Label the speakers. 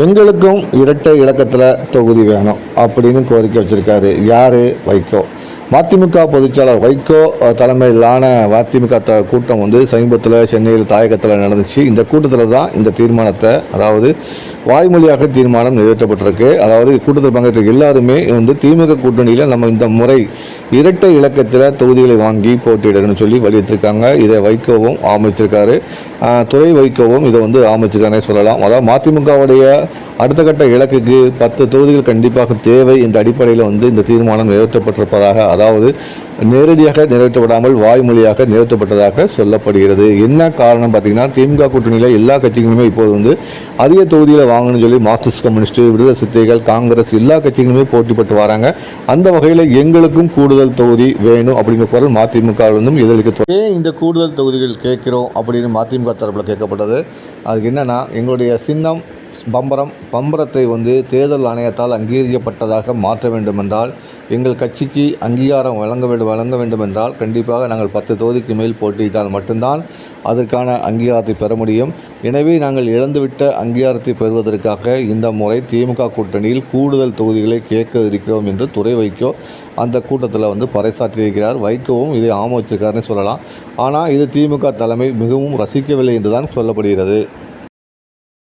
Speaker 1: எங்களுக்கும் இரட்டை இலக்கத்தில் தொகுதி வேணும் அப்படின்னு கோரிக்கை வச்சிருக்காரு. யார்? வைகோ. மதிமுக பொதுச்செயலாளர் வைகோ தலைமையிலான மதிமுக கூட்டம் சமீபத்தில் சென்னையில் தாயகத்தில் நடந்துச்சு. இந்த கூட்டத்தில் தான் இந்த தீர்மானத்தை, அதாவது வாய்மொழியாக தீர்மானம் நிறைவேற்றப்பட்டிருக்கு. அதாவது கூட்டத்தில் பங்கேற்ற எல்லாருமே திமுக கூட்டணியில் நம்ம இந்த முறை இரட்டை இலக்கத்தில் தொகுதிகளை வாங்கி போட்டியிடணும்னு சொல்லி வலியுறுத்திருக்காங்க. இதை வைகோவும் ஆரம்பிச்சிருக்காரு. துறை வைகோவும் இதை ஆரம்பிச்சிருக்கானே சொல்லலாம். அதாவது மதிமுகவுடைய அடுத்த கட்ட இலக்குக்கு 10 தொகுதிகள் கண்டிப்பாக தேவை என்ற அடிப்படையில் இந்த தீர்மானம் நிறைவேற்றப்பட்டிருப்பதாக, அதாவது நேரடியாக நிறைவேற்றப்படாமல் வாய்மொழியாக நிறைவேற்றப்பட்டதாக சொல்லப்படுகிறது. என்ன காரணம் பார்த்தீங்கன்னா, திமுக கூட்டணியில் எல்லா கட்சிகளுமே இப்போது அதிக தொகுதியில் வாங்கணும்னு சொல்லி மார்க்சிஸ்ட் கம்யூனிஸ்ட், விடுதலை சிறுத்தைகள், காங்கிரஸ் எல்லா கட்சிகளுமே போட்டிப்பட்டு வராங்க. அந்த வகையில் எங்களுக்கும் கூடுதல் தொகுதி வேணும் அப்படிங்கிற குரல் மதிமுக எதிர்க்க. ஏன் இந்த கூடுதல் தொகுதிகள் கேட்கிறோம் அப்படின்னு மதிமுக தரப்பில் கேட்கப்பட்டது. அதுக்கு என்னன்னா, எங்களுடைய சின்னம் பம்பரத்தை தேர்தல் ஆணையத்தால் அங்கீகரிக்கப்பட்டதாக மாற்ற வேண்டுமென்றால், எங்கள் கட்சிக்கு அங்கீகாரம் வழங்க வேண்டும் என்றால் கண்டிப்பாக நாங்கள் 10 தொகுதிக்கு மேல் போட்டியிட்டால் மட்டும்தான் அதற்கான அங்கீகாரத்தை பெற முடியும். எனவே நாங்கள் இழந்துவிட்ட அங்கீகாரத்தை பெறுவதற்காக இந்த முறை திமுக கூட்டணியில் கூடுதல் தொகுதிகளை கேட்க இருக்கிறோம் என்று துறை வைகோ அந்த கூட்டத்தில் பறைசாற்றியிருக்கிறார். வைகோவும் இதை ஆமோதிச்சிருக்காருன்னு சொல்லலாம். ஆனால் இது திமுக தலைமை மிகவும் ரசிக்கவில்லை என்றுதான் சொல்லப்படுகிறது.